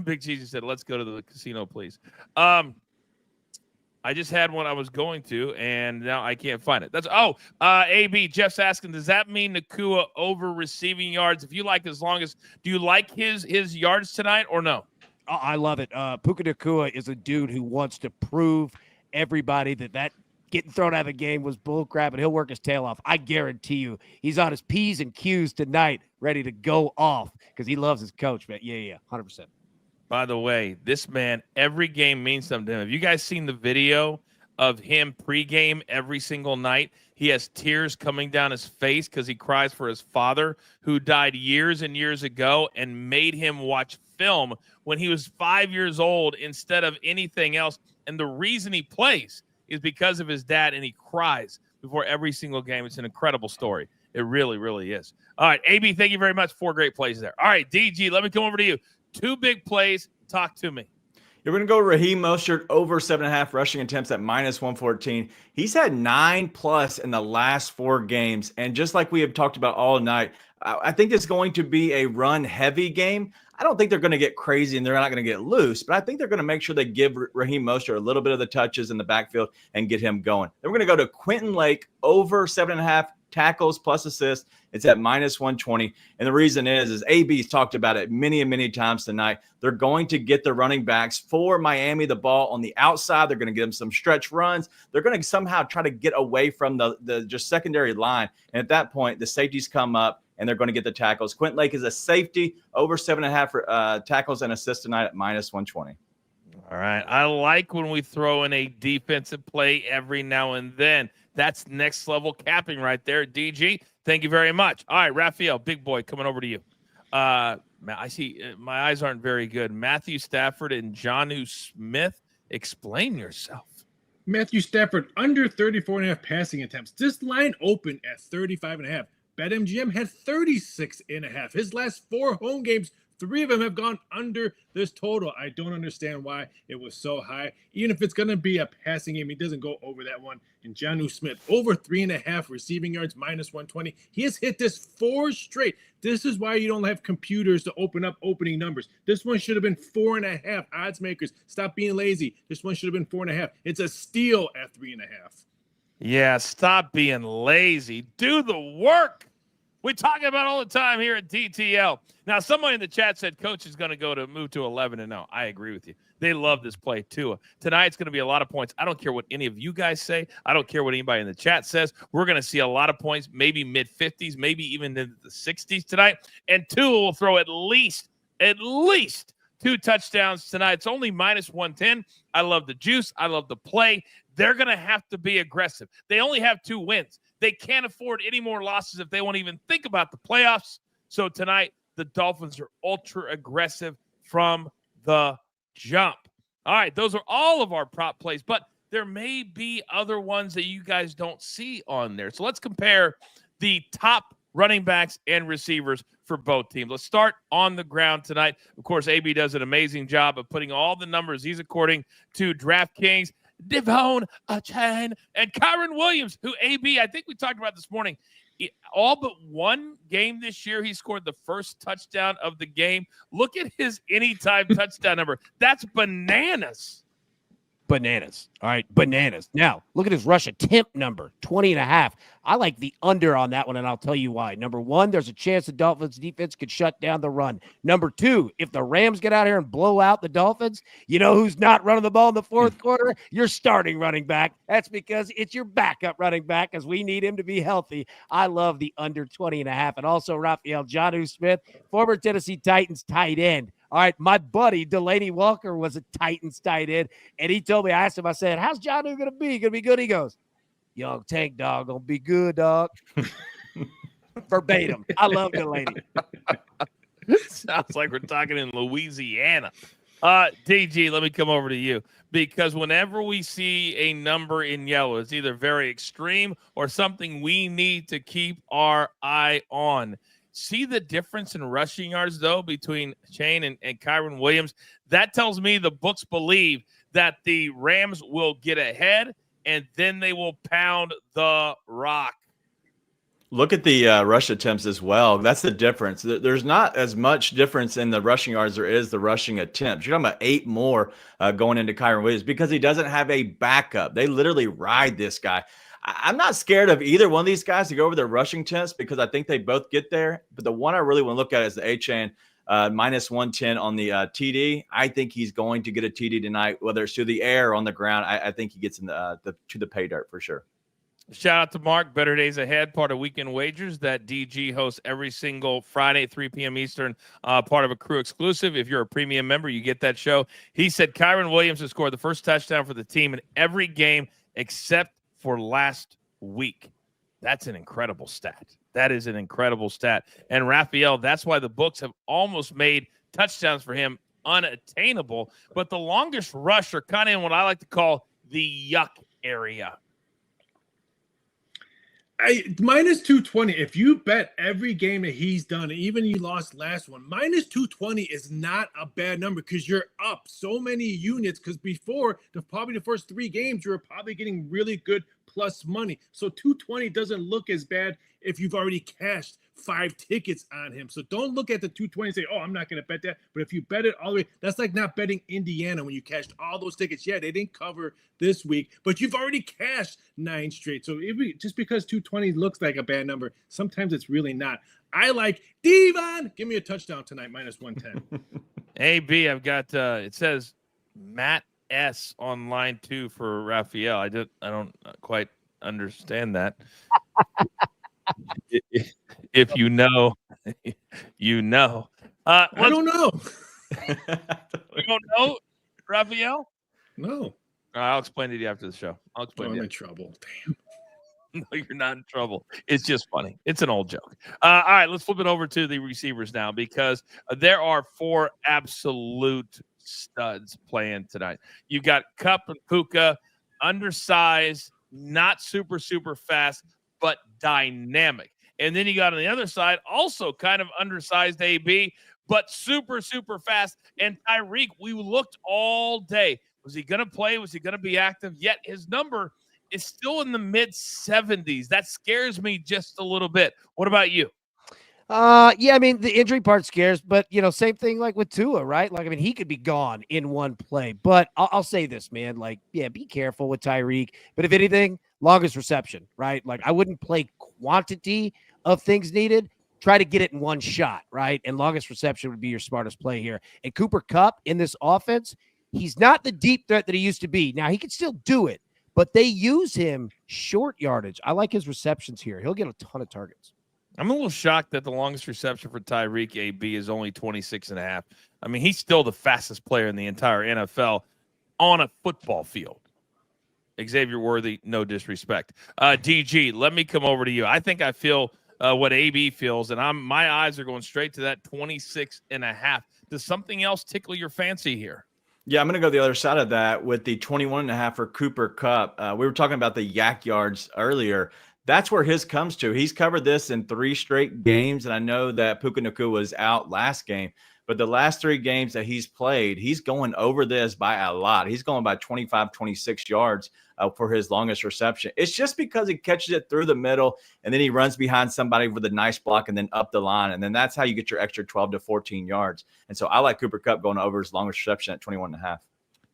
Big Cheesy said, let's go to the casino, please. I just had one I was going to, and now I can't find it. AB, Jeff's asking, does that mean Nakua over receiving yards? If you like, do you like his yards tonight or no? I love it. Puka Nakua is a dude who wants to prove everybody that getting thrown out of the game was bullcrap, and he'll work his tail off. I guarantee you he's on his P's and Q's tonight, ready to go off because he loves his coach, man. Yeah, 100%. By the way, this man, every game means something to him. Have you guys seen the video of him pregame every single night? He has tears coming down his face because he cries for his father who died years and years ago and made him watch film when he was 5 years old instead of anything else. And the reason he plays is because of his dad, and he cries before every single game. It's an incredible story. It really, really is. All right, AB, thank you very much. 4 great plays there. All right, DG, let me come over to you. 2 big plays. Talk to me. You're going to go Raheem Mostert over 7.5 rushing attempts at -114. He's had 9+ in the last 4 games. And just like we have talked about all night, I think it's going to be a run-heavy game. I don't think they're going to get crazy and they're not going to get loose, but I think they're going to make sure they give Raheem Mostert a little bit of the touches in the backfield and get him going. Then we're going to go to Quentin Lake over 7.5 tackles plus assists. It's at -120. And the reason is AB's talked about it many and many times tonight. They're going to get the running backs for Miami the ball on the outside. They're going to give them some stretch runs. They're going to somehow try to get away from the just secondary line. And at that point, the safeties come up and they're going to get the tackles. Quentin Lake is a safety over 7.5 tackles and assists tonight at -120. All right. I like when we throw in a defensive play every now and then. That's next level capping right there. DG, thank you very much. All right, Raphael, big boy, coming over to you. I see my eyes aren't very good. Matthew Stafford and Jonnu Smith, explain yourself. Matthew Stafford under 34.5 passing attempts. This line opened at 35.5. BetMGM had 36.5. His last 4 home games, 3 of them have gone under this total. I don't understand why it was so high. Even if it's going to be a passing game, he doesn't go over that one. And Jonnu Smith, over 3.5 receiving yards, -120. He has hit this 4 straight. This is why you don't have computers to open up opening numbers. This one should have been 4.5. Odds makers, stop being lazy. This one should have been 4.5. It's a steal at 3.5. Yeah, stop being lazy. Do the work. We talk about it all the time here at DTL. Now, somebody in the chat said Coach is going to move to 11-0. I agree with you. They love this play, too. Tonight's going to be a lot of points. I don't care what any of you guys say. I don't care what anybody in the chat says. We're going to see a lot of points, maybe mid-50s, maybe even in the 60s tonight. And Tua will throw at least 2 touchdowns tonight. It's only -110. I love the juice. I love the play. They're going to have to be aggressive. They only have 2 wins. They can't afford any more losses if they won't even think about the playoffs. So tonight, the Dolphins are ultra aggressive from the jump. All right, those are all of our prop plays, but there may be other ones that you guys don't see on there. So let's compare the top running backs and receivers for both teams. Let's start on the ground tonight. Of course, AB does an amazing job of putting all the numbers. He's according to DraftKings. Devon Achane and Kyron Williams, who AB, I think we talked about this morning, all but one game this year, he scored the first touchdown of the game. Look at his anytime touchdown number. That's bananas. Bananas. All right, bananas. Now, look at his rush attempt number, 20.5. I like the under on that one, and I'll tell you why. Number 1, there's a chance the Dolphins defense could shut down the run. Number 2, if the Rams get out here and blow out the Dolphins, you know who's not running the ball in the 4th quarter? Your starting running back. That's because it's your backup running back, because we need him to be healthy. I love the under 20.5. And also, Raphael, Jonnu Smith, former Tennessee Titans tight end. All right, my buddy Delaney Walker was a Titans tight end, and he told me, I asked him, I said, how's Jonnu going to be? Going to be good? He goes, young tank dog, going to be good, dog. Verbatim. I love Delaney. Sounds like we're talking in Louisiana. DG, let me come over to you, because whenever we see a number in yellow, it's either very extreme or something we need to keep our eye on. See the difference in rushing yards, though, between Shane and Kyron Williams? That tells me the books believe that the Rams will get ahead, and then they will pound the rock. Look at the rush attempts as well. That's the difference. There's not as much difference in the rushing yards there is the rushing attempts. You're talking about 8 more going into Kyron Williams because he doesn't have a backup. They literally ride this guy. I'm not scared of either one of these guys to go over their rushing attempts because I think they both get there. But the one I really want to look at is the Achane minus 110 on the TD. I think he's going to get a TD tonight, whether it's through the air or on the ground. I think he gets in to the pay dirt for sure. Shout out to Mark. Better Days Ahead, part of Weekend Wagers that DG hosts every single Friday at 3 p.m. Eastern, part of a Crew exclusive. If you're a premium member, you get that show. He said Kyron Williams has scored the first touchdown for the team in every game except for last week. That's an incredible stat. That is an incredible stat. And Raphael, that's why the books have almost made touchdowns for him unattainable. But the longest rush are kind of in what I like to call the yuck area. Minus 220. If you bet every game that he's done, even you lost last one, minus 220 is not a bad number because you're up so many units. Because before probably the first 3 games, you were probably getting really good plus money. So 220 doesn't look as bad if you've already cashed 5 tickets on him. So don't look at the 220 and say, oh, I'm not going to bet that. But if you bet it all the way, that's like not betting Indiana when you cashed all those tickets. Yeah, they didn't cover this week, but you've already cashed 9 straight. So just because 220 looks like a bad number, sometimes it's really not. I like Devon. Give me a touchdown tonight, minus 110. AB, I've got, it says Matt S on line 2 for Raphael. I don't quite understand that. If you know, you know. I don't know. You don't know, Raphael? No. I'll explain it to you after the show. I'll explain it. I'm in trouble. Damn. No, you're not in trouble. It's just funny. It's an old joke. All right, let's flip it over to the receivers now because there are 4 absolute studs playing tonight. You've got Kupp and Puka, undersized, not super fast, but dynamic. And then you got on the other side, also kind of undersized AB, but super fast. And Tyreek, we looked all day. Was he going to play? Was he going to be active? Yet his number is still in the mid-70s. That scares me just a little bit. What about you? Yeah, I mean, the injury part scares, but, same thing like with Tua, right? Like, I mean, he could be gone in one play. But I'll say this, man, like, yeah, be careful with Tyreek. But if anything, longest reception, right? Like, I wouldn't play quantity of things needed. Try to get it in one shot, right? And longest reception would be your smartest play here. And Cooper Kupp in this offense, he's not the deep threat that he used to be. Now, he can still do it, but they use him short yardage. I like his receptions here. He'll get a ton of targets. I'm a little shocked that the longest reception for Tyreek AB is only 26.5. I mean, he's still the fastest player in the entire NFL on a football field. Xavier Worthy, no disrespect. DG, let me come over to you. I think I feel what AB feels, and my eyes are going straight to that 26.5. Does something else tickle your fancy here? Yeah, I'm going to go the other side of that with the 21.5 for Cooper Kupp. We were talking about the yak yards earlier. That's where his comes to. He's covered this in 3 straight games, and I know that Puka Nacua was out last game, but the last 3 games that he's played, he's going over this by a lot. He's going by 25, 26 yards for his longest reception. It's just because he catches it through the middle, and then he runs behind somebody with a nice block and then up the line, and then that's how you get your extra 12 to 14 yards. And so I like Cooper Kupp going over his longest reception at 21.5.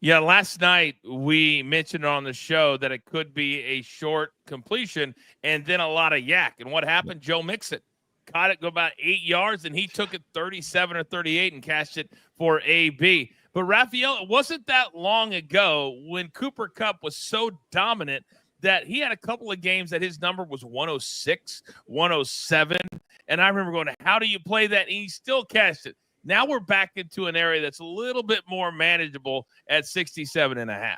Yeah, last night we mentioned on the show that it could be a short completion and then a lot of yak. And what happened? Joe Mixon caught it, go about 8 yards, and he took it 37 or 38 and cashed it for AB. But Raphael, it wasn't that long ago when Cooper Kupp was so dominant that he had a couple of games that his number was 106, 107. And I remember going, how do you play that? And he still cashed it. Now we're back into an area that's a little bit more manageable at 67.5.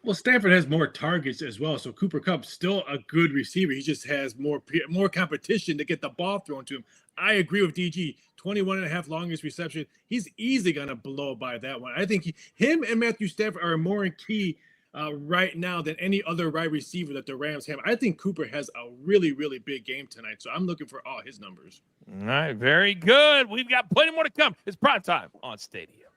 Well, Stanford has more targets as well, so Cooper Kupp's still a good receiver. He just has more competition to get the ball thrown to him. I agree with DG. 21.5 longest reception. He's easily going to blow by that one. I think him and Matthew Stafford are more in key right now than any other wide receiver that the Rams have. I think Cooper has a really, really big game tonight, so I'm looking for all his numbers. All right, very good. We've got plenty more to come. It's prime time on Stadium.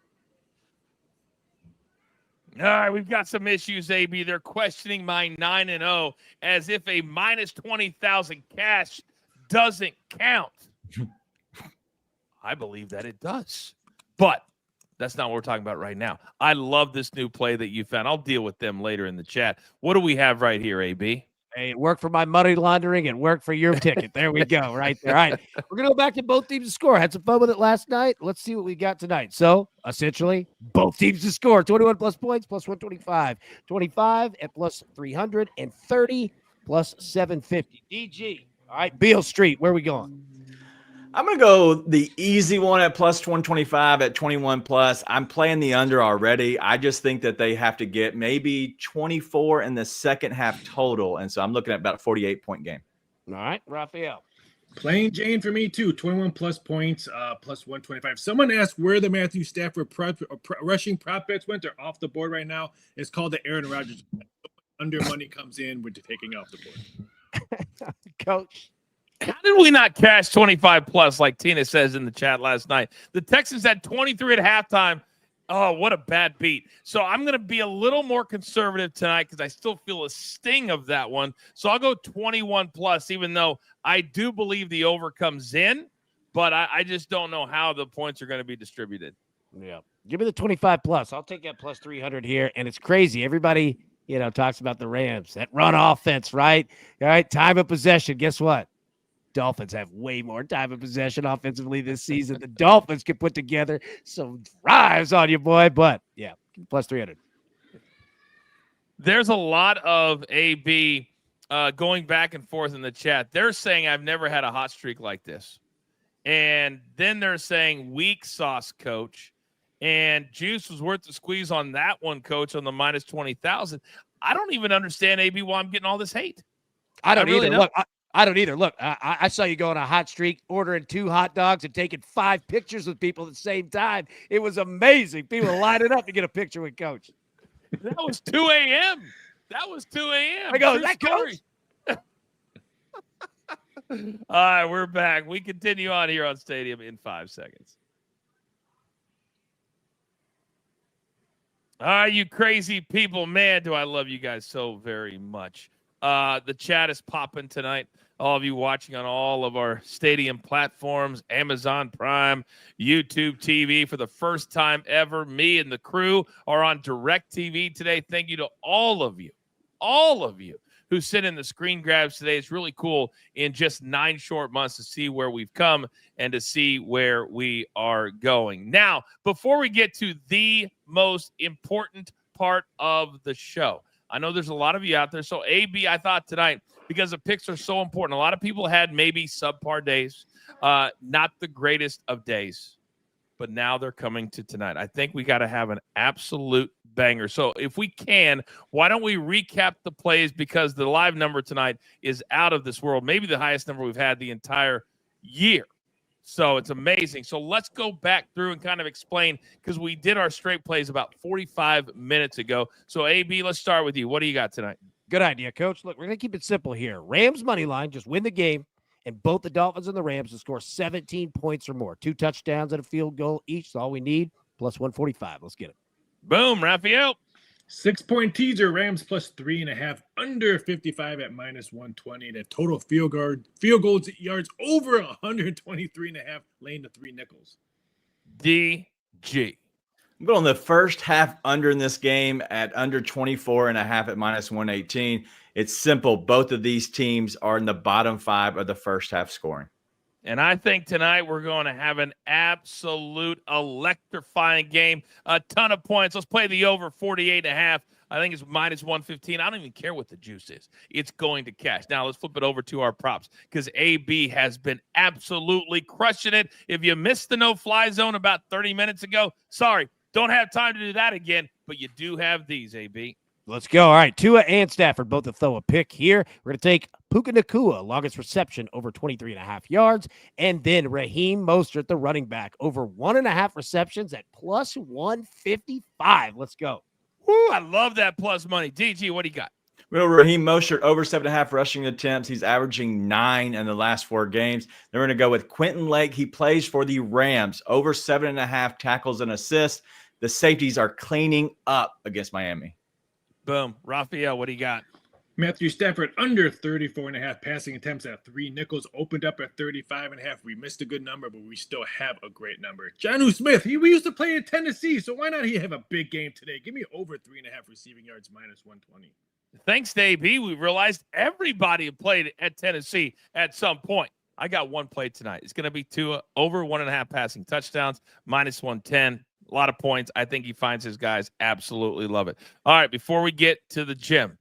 All right, we've got some issues, AB. They're questioning my 9-0 as if a minus 20,000 cash doesn't count. I believe that it does. But that's not what we're talking about right now. I love this new play that you found. I'll deal with them later in the chat. What do we have right here, AB? Hey, it worked for my money laundering. It worked for your ticket. There we go, right there. All right, we're going to go back to both teams to score. Had some fun with it last night. Let's see what we got tonight. So, essentially, both teams to score. 21 plus points, plus 125. 25 at plus 300, and 30 plus 750. DG. All right, Beale Street, where are we going? I'm going to go the easy one at plus 125 at 21 plus. I'm playing the under already. I just think that they have to get maybe 24 in the second half total. And so I'm looking at about a 48-point game. All right, Raphael. Plain Jane for me, too. 21 plus points, plus 125. Someone asked where the Matthew Stafford rushing prop bets went. They're off the board right now. It's called the Aaron Rodgers. Under money comes in, we're taking off the board. Coach. How did we not cash 25 plus like Tina says in the chat last night? The Texans had 23 at halftime. Oh, what a bad beat. So I'm going to be a little more conservative tonight because I still feel a sting of that one. So I'll go 21 plus, even though I do believe the over comes in, but I just don't know how the points are going to be distributed. Yeah. Give me the 25 plus. I'll take that plus 300 here. And it's crazy. Everybody, talks about the Rams, that run offense, right? All right. Time of possession. Guess what? Dolphins have way more time of possession offensively this season. The Dolphins can put together some drives on you, boy. But, yeah, plus 300. There's a lot of AB going back and forth in the chat. They're saying I've never had a hot streak like this. And then they're saying weak sauce, coach. And juice was worth the squeeze on that one, coach, on the minus 20,000. I don't even understand, AB, why I'm getting all this hate. I don't really either. don't. Look, I don't either. Look, I saw you go on a hot streak, ordering 2 hot dogs and taking 5 pictures with people at the same time. It was amazing. People lining up to get a picture with Coach. That was 2 a.m. That was 2 a.m. I go, True is that story. Coach? All right, we're back. We continue on here on Stadium in 5 seconds. All right, you crazy people. Man, do I love you guys so very much. The chat is popping tonight. All of you watching on all of our Stadium platforms, Amazon Prime, YouTube TV for the first time ever. Me and the crew are on DirecTV today. Thank you to all of you who sent in the screen grabs today. It's really cool in just 9 short months to see where we've come and to see where we are going. Now, before we get to the most important part of the show, I know there's a lot of you out there. So, AB, I thought tonight, because the picks are so important, a lot of people had maybe subpar days, not the greatest of days, but now they're coming to tonight. I think we got to have an absolute banger. So, if we can, why don't we recap the plays, because the live number tonight is out of this world, maybe the highest number we've had the entire year. So it's amazing. So let's go back through and kind of explain, because we did our straight plays about 45 minutes ago. So, AB, let's start with you. What do you got tonight? Good idea, Coach. Look, we're going to keep it simple here. Rams money line, just win the game, and both the Dolphins and the Rams to score 17 points or more. 2 touchdowns and a field goal each. That's all we need, plus 145. Let's get it. Boom, Raphael. 6-point teaser, Rams plus 3.5, under 55 at minus 120. The total field goals yards over 123.5, laying to 3 nickels. DG. I'm going the first half under in this game at under 24.5 at minus 118. It's simple. Both of these teams are in the bottom 5 of the first half scoring. And I think tonight we're going to have an absolute electrifying game. A ton of points. Let's play the over 48.5. I think it's minus 115. I don't even care what the juice is. It's going to cash. Now let's flip it over to our props, because AB has been absolutely crushing it. If you missed the no-fly zone about 30 minutes ago, sorry, don't have time to do that again, but you do have these, AB. Let's go. All right, Tua and Stafford both to throw a pick here. We're going to take Puka Nacua, longest reception, over 23.5 yards. And then Raheem Mostert, the running back, over 1.5 receptions at plus 155. Let's go. Woo, I love that plus money. DG, what do you got? Well, Raheem Mostert, over 7.5 rushing attempts. He's averaging 9 in the last 4 games. They're going to go with Quentin Lake. He plays for the Rams, over 7.5 tackles and assists. the safeties are cleaning up against Miami. Boom. Raphael, what do you got? Matthew Stafford under 34.5 passing attempts at 3 nickels, opened up at 35.5. We missed a good number, but we still have a great number. Jonnu Smith, we used to play in Tennessee, so why not he have a big game today? Give me over 3.5 receiving yards minus 120. Thanks to AB, we realized everybody played at Tennessee at some point. I got one play tonight. It's going to be Tua over 1.5 passing touchdowns, minus 110. A lot of points. I think he finds his guys. Absolutely love it. All right, before we get to the gym,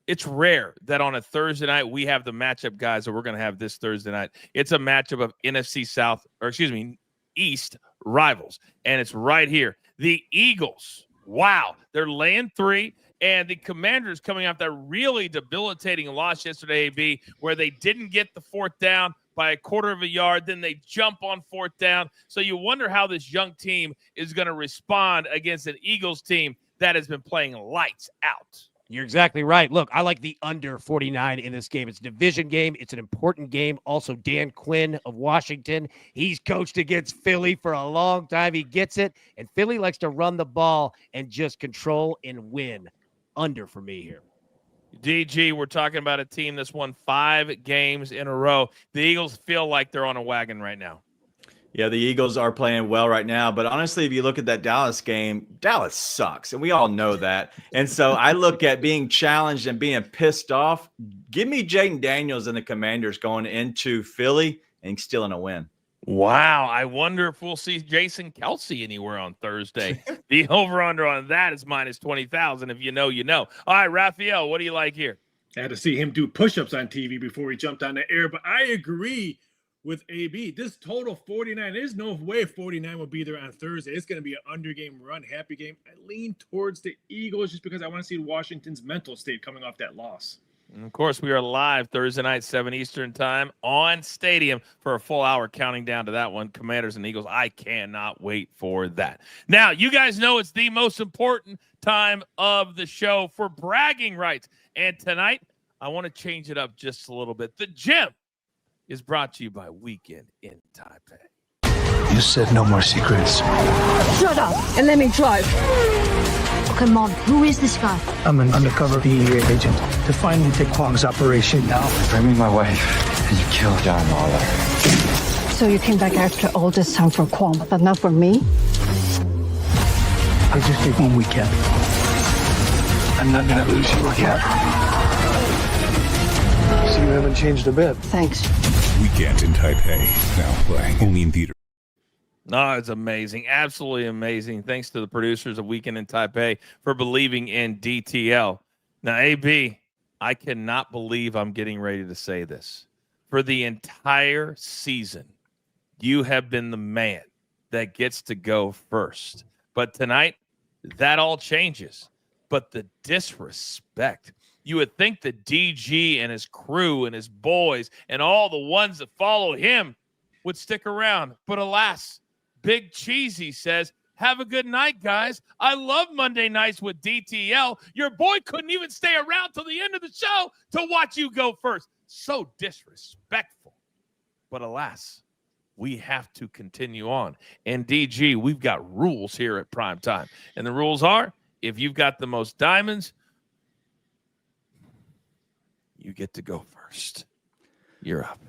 it's rare that on a Thursday night we have the matchup guys that we're going to have this Thursday night. It's a matchup of NFC South, or excuse me, East rivals, and it's right here. The Eagles, wow, they're laying 3, and the Commanders coming off that really debilitating loss yesterday, AB, where they didn't get the 4th down by a quarter of a yard, then they jump on 4th down. So you wonder how this young team is going to respond against an Eagles team that has been playing lights out. You're exactly right. Look, I like the under 49 in this game. It's a division game. It's an important game. Also, Dan Quinn of Washington, he's coached against Philly for a long time. He gets it, and Philly likes to run the ball and just control and win. Under for me here. DG, we're talking about a team that's won 5 games in a row. The Eagles feel like they're on a wagon right now. Yeah, the Eagles are playing well right now. But honestly, if you look at that Dallas game, Dallas sucks. And we all know that. And so I look at being challenged and being pissed off. Give me Jaden Daniels and the Commanders going into Philly and stealing a win. Wow. I wonder if we'll see Jason Kelsey anywhere on Thursday. The over-under on that is minus 20,000. If you know, you know. All right, Raphael, what do you like here? I had to see him do push-ups on TV before he jumped on the air, but I agree with AB. This total 49, there's no way 49 will be there on Thursday. It's going to be an under game run, happy game. I lean towards the Eagles just because I want to see Washington's mental state coming off that loss. And of course, we are live Thursday night, 7 Eastern time on Stadium for a full hour counting down to that one. Commanders and Eagles. I cannot wait for that. Now, you guys know it's the most important time of the show for bragging rights. And tonight, I want to change it up just a little bit. The gym is brought to you by Weekend in Taipei. You said no more secrets. Shut up and let me drive. Okay, Mom, who is this guy? I'm an undercover DEA agent to finally take Kwong's operation now. Bring me my wife, and you killed John Lawler. So you came back after all this time for Kwong, but not for me? I just need 1 weekend. I'm not gonna lose you again. So you haven't changed a bit. Thanks. Weekend in Taipei, now playing only in theater. No, it's amazing. Absolutely amazing. Thanks to the producers of Weekend in Taipei for believing in DTL. Now, AB, I cannot believe I'm getting ready to say this. For the entire season, you have been the man that gets to go first. But tonight, that all changes. But the disrespect. You would think that DG and his crew and his boys and all the ones that follow him would stick around. But alas, Big Cheesy says, have a good night, guys. I love Monday nights with DTL. Your boy couldn't even stay around till the end of the show to watch you go first. So disrespectful. But alas, we have to continue on. And DG, we've got rules here at Prime Time. And the rules are, if you've got the most diamonds, you get to go first. You're up.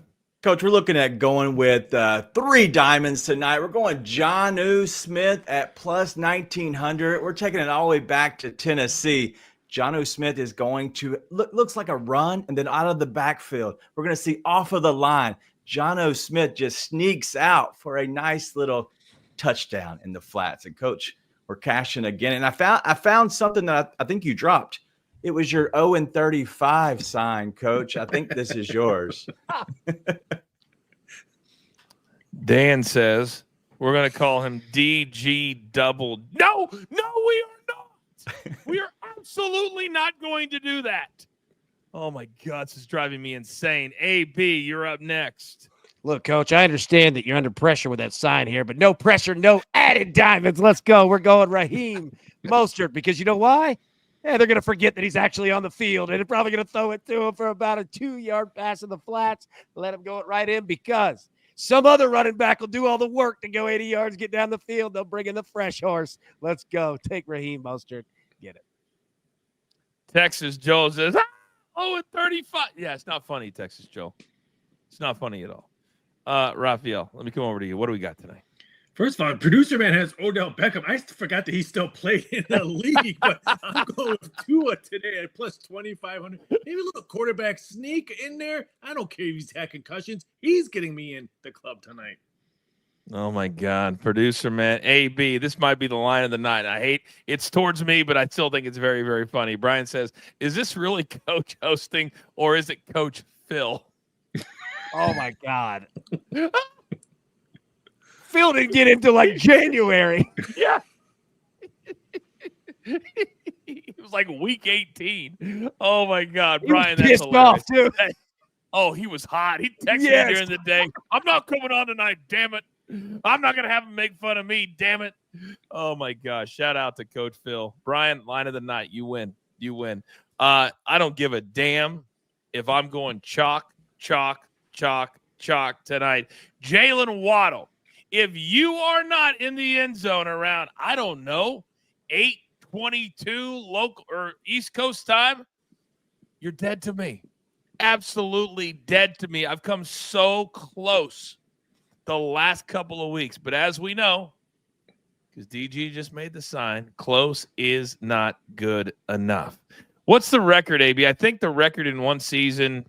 Coach, we're looking at going with 3 diamonds tonight. We're going Jonnu Smith at plus 1,900. We're taking it all the way back to Tennessee. Jonnu Smith is going to, looks like a run, and then out of the backfield. We're going to see off of the line. Jonnu Smith just sneaks out for a nice little touchdown in the flats. And, Coach, we're cashing again. And I found something that I think you dropped. It was your 0-35 sign, Coach. I think this is yours. Dan says we're going to call him DG double. No, we are not. We are absolutely not going to do that. Oh, my God, this is driving me insane. AB, you're up next. Look, Coach, I understand that you're under pressure with that sign here, but no pressure, no added diamonds. Let's go. We're going Raheem Mostert because you know why? Yeah, they're going to forget that he's actually on the field, and they're probably going to throw it to him for about a 2-yard pass in the flats, let him go it right in because Some other running back will do all the work to go 80 yards, get down the field. They'll bring in the fresh horse. Let's go. Take Raheem Mostert. Get it. Texas Joe says, at 35. Yeah, it's not funny, Texas Joe. It's not funny at all. Raphael, let me come over to you. What do we got tonight? First of all, producer man has Odell Beckham. I forgot that he still played in the league, but I'm going with Tua today at plus 2,500. Maybe a little quarterback sneak in there. I don't care if he's had concussions. He's getting me in the club tonight. Oh, my God. Producer man, AB, this might be the line of the night. I hate it's towards me, but I still think it's very, very funny. Brian says, is this really Coach hosting or is it Coach Phil? Oh, my God. Phil didn't get into like January. Yeah. It was like week 18. Oh, my God. Brian, that's pissed hilarious. off, too. Oh, he was hot. He texted me during the day. I'm not coming on tonight, damn it. I'm not going to have him make fun of me, damn it. Oh, my gosh. Shout out to Coach Phil. Brian, line of the night. You win. You win. I don't give a damn if I'm going chalk tonight. Jalen Waddle. If you are not in the end zone around, I don't know, 8:22 local or East Coast time, you're dead to me. Absolutely dead to me. I've come so close the last couple of weeks. But as we know, because DG just made the sign, close is not good enough. What's the record, AB? I think the record in one season,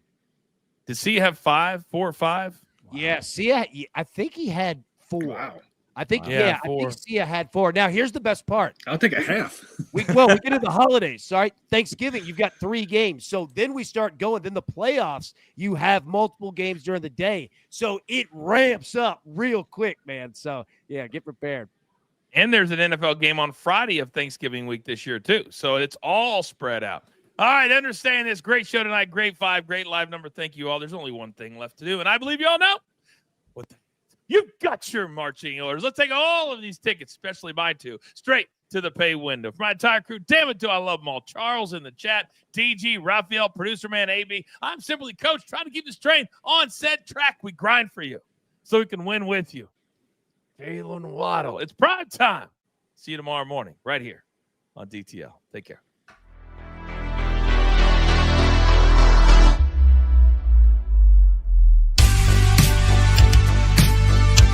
did Sia have 4 or 5? Wow. Yeah, Sia, I think he had 4. Wow. I think, Wow. I 4. think Sia had 4. Now, here's the best part. I'll take a half. We get into the holidays. Sorry, Thanksgiving, you've got 3 games. So then we start going. Then the playoffs, you have multiple games during the day. So it ramps up real quick, man. So, yeah, get prepared. And there's an NFL game on Friday of Thanksgiving week this year, too. So it's all spread out. All right, understand this. Great show tonight. Great 5, great live number. Thank you all. There's only one thing left to do, and I believe you all know what you got your marching orders. Let's take all of these tickets, especially my 2, straight to the pay window. For my entire crew, damn it, do I love them all. Charles in the chat, DG, Raphael, producer man, AB. I'm simply Coach, trying to keep this train on set track. We grind for you so we can win with you. Jalen Waddle. It's prime time. See you tomorrow morning right here on DTL. Take care.